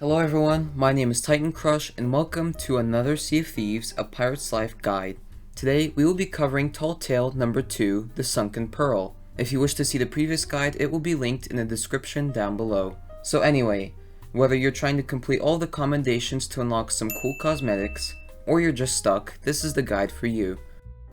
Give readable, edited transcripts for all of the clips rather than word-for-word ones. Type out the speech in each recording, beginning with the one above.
Hello everyone, my name is Titan Crush and welcome to another Sea of Thieves, a Pirate's Life guide. Today we will be covering Tall Tale number 2, the Sunken Pearl. If you wish to see the previous guide, it will be linked in the description down below. So anyway, whether you're trying to complete all the commendations to unlock some cool cosmetics, or you're just stuck, this is the guide for you.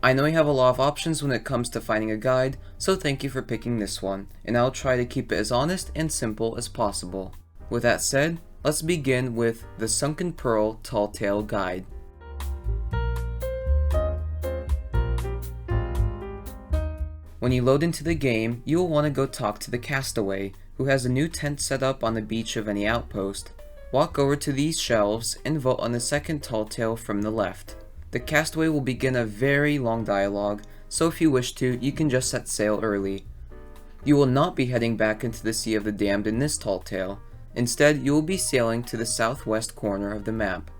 I know you have a lot of options when it comes to finding a guide, so thank you for picking this one, and I'll try to keep it as honest and simple as possible. With that said, let's begin with the Sunken Pearl Tall Tale Guide. When you load into the game, you will want to go talk to the castaway, who has a new tent set up on the beach of any outpost. Walk over to these shelves and vote on the second Tall Tale from the left. The castaway will begin a very long dialogue, so if you wish to, you can just set sail early. You will not be heading back into the Sea of the Damned in this Tall Tale. Instead, you will be sailing to the southwest corner of the map.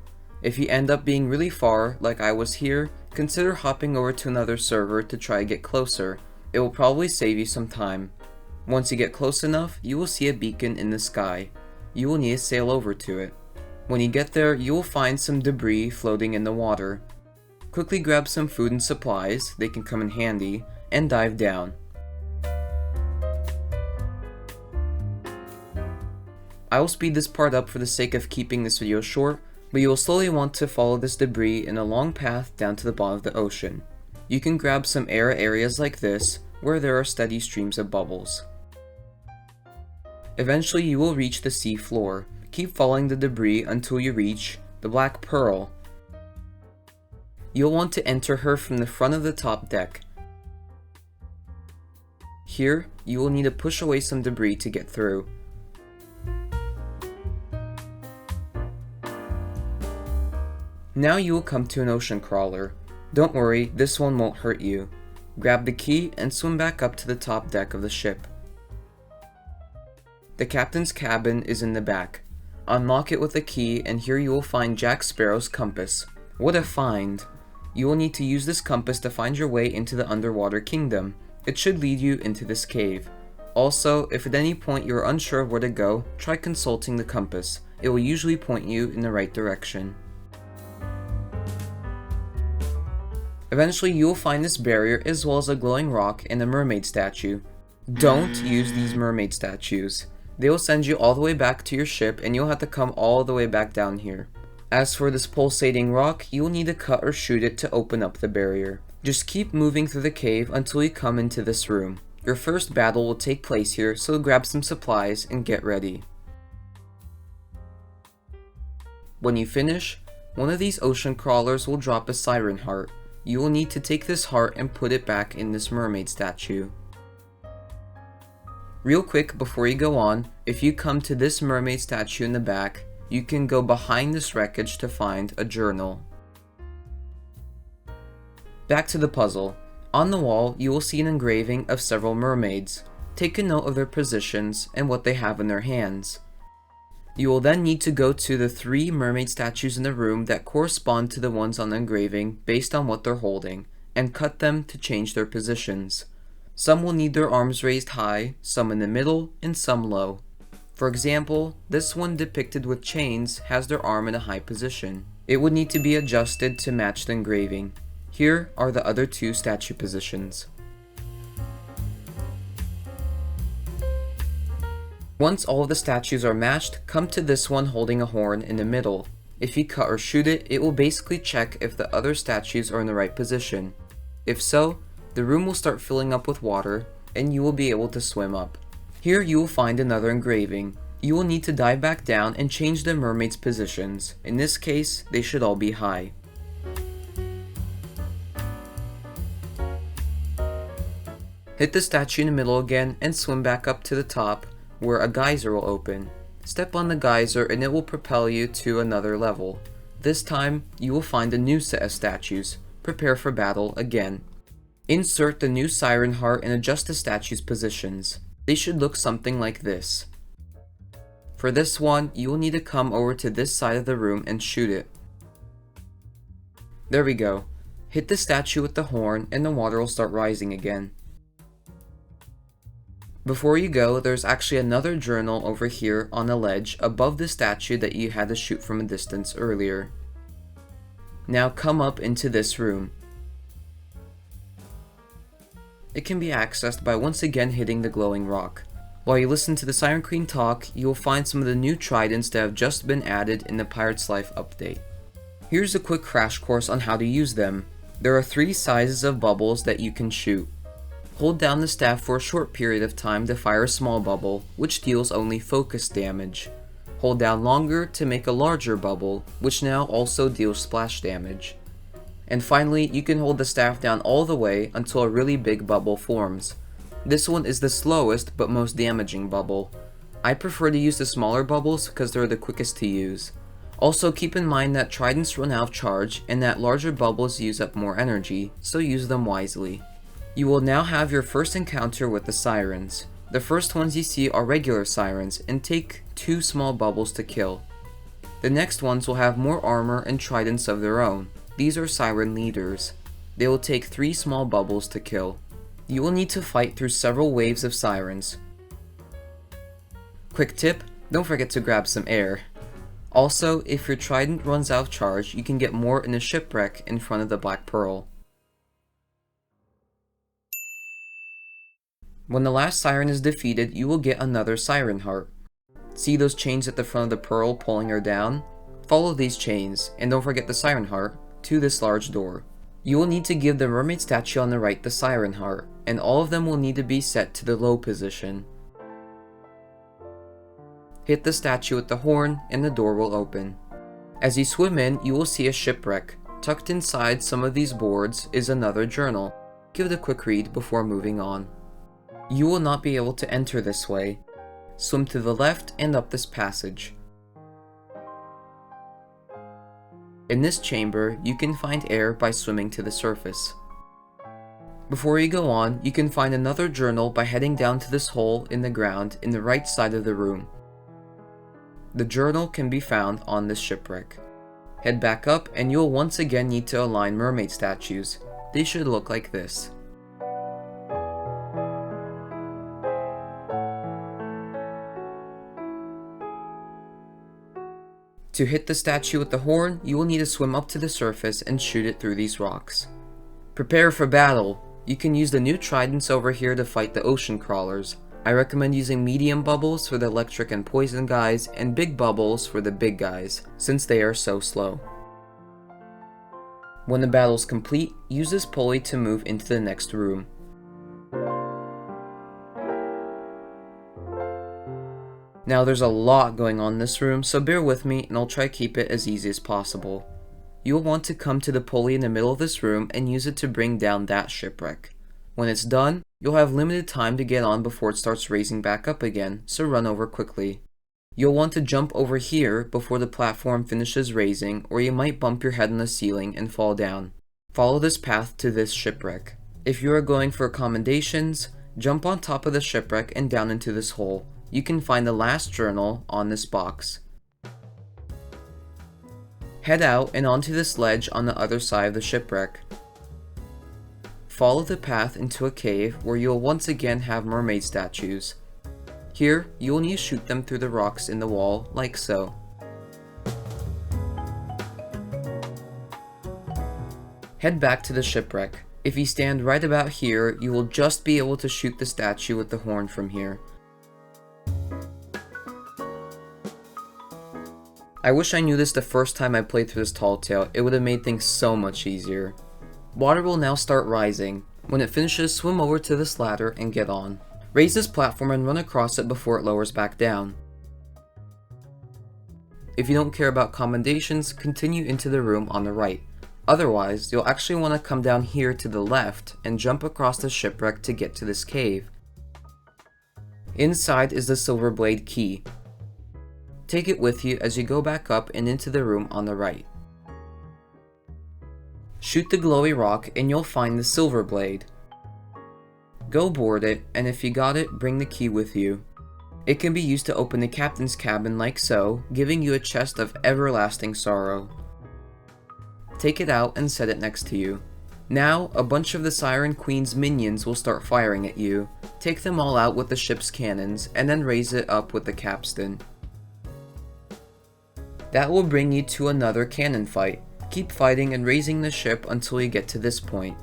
If you end up being really far, like I was here, consider hopping over to another server to try to get closer. It will probably save you some time. Once you get close enough, you will see a beacon in the sky. You will need to sail over to it. When you get there, you will find some debris floating in the water. Quickly grab some food and supplies, they can come in handy, and dive down. I will speed this part up for the sake of keeping this video short, but you will slowly want to follow this debris in a long path down to the bottom of the ocean. You can grab some air areas like this, where there are steady streams of bubbles. Eventually you will reach the sea floor. Keep following the debris until you reach the Black Pearl. You'll want to enter her from the front of the top deck. Here, you will need to push away some debris to get through. Now you will come to an ocean crawler. Don't worry, this one won't hurt you. Grab the key and swim back up to the top deck of the ship. The captain's cabin is in the back. Unlock it with a key and here you will find Jack Sparrow's compass. What a find! You will need to use this compass to find your way into the underwater kingdom. It should lead you into this cave. Also, if at any point you are unsure of where to go, try consulting the compass. It will usually point you in the right direction. Eventually you will find this barrier as well as a glowing rock and a mermaid statue. Don't use these mermaid statues. They will send you all the way back to your ship and you'll have to come all the way back down here. As for this pulsating rock, you will need to cut or shoot it to open up the barrier. Just keep moving through the cave until you come into this room. Your first battle will take place here, so grab some supplies and get ready. When you finish, one of these ocean crawlers will drop a siren heart. You will need to take this heart and put it back in this mermaid statue. Real quick before you go on, if you come to this mermaid statue in the back, you can go behind this wreckage to find a journal. Back to the puzzle. On the wall, you will see an engraving of several mermaids. Take a note of their positions and what they have in their hands. You will then need to go to the 3 mermaid statues in the room that correspond to the ones on the engraving based on what they're holding, and cut them to change their positions. Some will need their arms raised high, some in the middle, and some low. For example, this one depicted with chains has their arm in a high position. It would need to be adjusted to match the engraving. Here are the other 2 statue positions. Once all of the statues are matched, come to this one holding a horn in the middle. If you cut or shoot it, it will basically check if the other statues are in the right position. If so, the room will start filling up with water, and you will be able to swim up. Here you will find another engraving. You will need to dive back down and change the mermaid's positions. In this case, they should all be high. Hit the statue in the middle again and swim back up to the top, where a geyser will open. Step on the geyser and it will propel you to another level. This time, you will find a new set of statues. Prepare for battle again. Insert the new siren heart and adjust the statues' positions. They should look something like this. For this one, you will need to come over to this side of the room and shoot it. There we go. Hit the statue with the horn and the water will start rising again. Before you go, there's actually another journal over here on a ledge above the statue that you had to shoot from a distance earlier. Now come up into this room. It can be accessed by once again hitting the glowing rock. While you listen to the Siren Queen talk, you will find some of the new Tridents that have just been added in the Pirate's Life update. Here's a quick crash course on how to use them. There are 3 sizes of bubbles that you can shoot. Hold down the staff for a short period of time to fire a small bubble, which deals only focus damage. Hold down longer to make a larger bubble, which now also deals splash damage. And finally, you can hold the staff down all the way until a really big bubble forms. This one is the slowest but most damaging bubble. I prefer to use the smaller bubbles because they're the quickest to use. Also keep in mind that Tridents run out of charge and that larger bubbles use up more energy, so use them wisely. You will now have your first encounter with the Sirens. The first ones you see are regular Sirens and take 2 small bubbles to kill. The next ones will have more armor and Tridents of their own. These are Siren leaders. They will take 3 small bubbles to kill. You will need to fight through several waves of Sirens. Quick tip, don't forget to grab some air. Also, if your Trident runs out of charge, you can get more in a shipwreck in front of the Black Pearl. When the last Siren is defeated, you will get another Siren Heart. See those chains at the front of the pearl pulling her down? Follow these chains, and don't forget the Siren Heart, to this large door. You will need to give the mermaid statue on the right the Siren Heart, and all of them will need to be set to the low position. Hit the statue with the horn, and the door will open. As you swim in, you will see a shipwreck. Tucked inside some of these boards is another journal. Give it a quick read before moving on. You will not be able to enter this way. Swim to the left and up this passage. In this chamber, you can find air by swimming to the surface. Before you go on, you can find another journal by heading down to this hole in the ground in the right side of the room. The journal can be found on this shipwreck. Head back up and you'll once again need to align mermaid statues. They should look like this. To hit the statue with the horn, you will need to swim up to the surface and shoot it through these rocks. Prepare for battle! You can use the new Tridents over here to fight the ocean crawlers. I recommend using medium bubbles for the electric and poison guys, and big bubbles for the big guys, since they are so slow. When the battle is complete, use this pulley to move into the next room. Now there's a lot going on in this room, so bear with me and I'll try to keep it as easy as possible. You will want to come to the pulley in the middle of this room and use it to bring down that shipwreck. When it's done, you'll have limited time to get on before it starts raising back up again, so run over quickly. You'll want to jump over here before the platform finishes raising, or you might bump your head on the ceiling and fall down. Follow this path to this shipwreck. If you are going for Commendations, jump on top of the shipwreck and down into this hole. You can find the last journal on this box. Head out and onto this ledge on the other side of the shipwreck. Follow the path into a cave where you'll once again have mermaid statues. Here, you'll need to shoot them through the rocks in the wall, like so. Head back to the shipwreck. If you stand right about here, you will just be able to shoot the statue with the horn from here. I wish I knew this the first time I played through this tall tale, it would have made things so much easier. Water will now start rising. When it finishes, swim over to this ladder and get on. Raise this platform and run across it before it lowers back down. If you don't care about commendations, continue into the room on the right. Otherwise, you'll actually want to come down here to the left and jump across the shipwreck to get to this cave. Inside is the silver blade key. Take it with you as you go back up and into the room on the right. Shoot the glowy rock and you'll find the silver blade. Go board it, and if you got it, bring the key with you. It can be used to open the captain's cabin like so, giving you a chest of everlasting sorrow. Take it out and set it next to you. Now, a bunch of the Siren Queen's minions will start firing at you. Take them all out with the ship's cannons, and then raise it up with the capstan. That will bring you to another cannon fight. Keep fighting and raising the ship until you get to this point.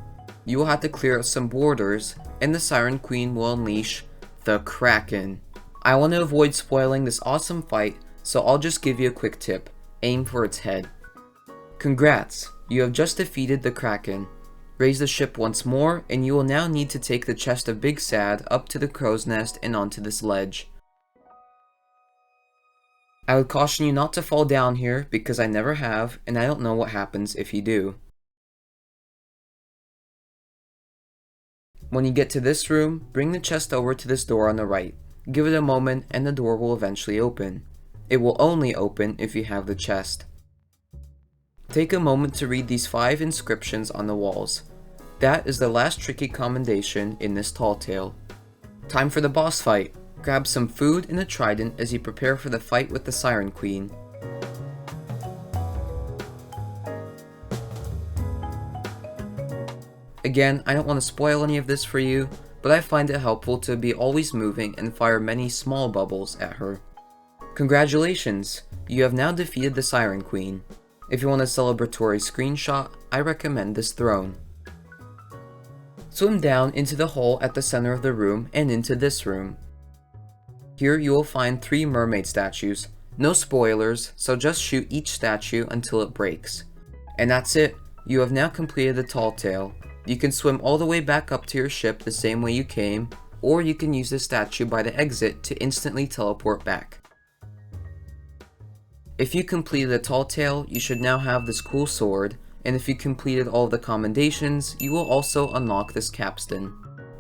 You will have to clear out some borders, and the Siren Queen will unleash the Kraken. I want to avoid spoiling this awesome fight, so I'll just give you a quick tip. Aim for its head. Congrats! You have just defeated the Kraken. Raise the ship once more, and you will now need to take the chest of Big Sad up to the crow's nest and onto this ledge. I would caution you not to fall down here because I never have, and I don't know what happens if you do. When you get to this room, bring the chest over to this door on the right. Give it a moment and the door will eventually open. It will only open if you have the chest. Take a moment to read these 5 inscriptions on the walls. That is the last tricky commendation in this tall tale. Time for the boss fight. Grab some food and a trident as you prepare for the fight with the Siren Queen. Again, I don't want to spoil any of this for you, but I find it helpful to be always moving and fire many small bubbles at her. Congratulations! You have now defeated the Siren Queen. If you want a celebratory screenshot, I recommend this throne. Swim down into the hole at the center of the room and into this room. Here you will find 3 mermaid statues. No spoilers, so just shoot each statue until it breaks. And that's it, you have now completed the tall tale. You can swim all the way back up to your ship the same way you came, or you can use the statue by the exit to instantly teleport back. If you completed the tall tale, you should now have this cool sword, and if you completed all of the commendations, you will also unlock this capstan.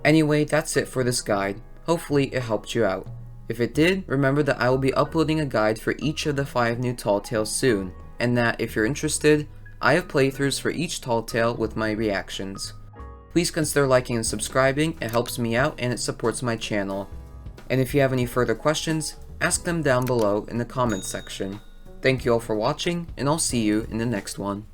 Anyway, that's it for this guide. Hopefully it helped you out. If it did, remember that I will be uploading a guide for each of the 5 new tall tales soon, and that if you're interested, I have playthroughs for each tall tale with my reactions. Please consider liking and subscribing, it helps me out and it supports my channel. And if you have any further questions, ask them down below in the comments section. Thank you all for watching, and I'll see you in the next one.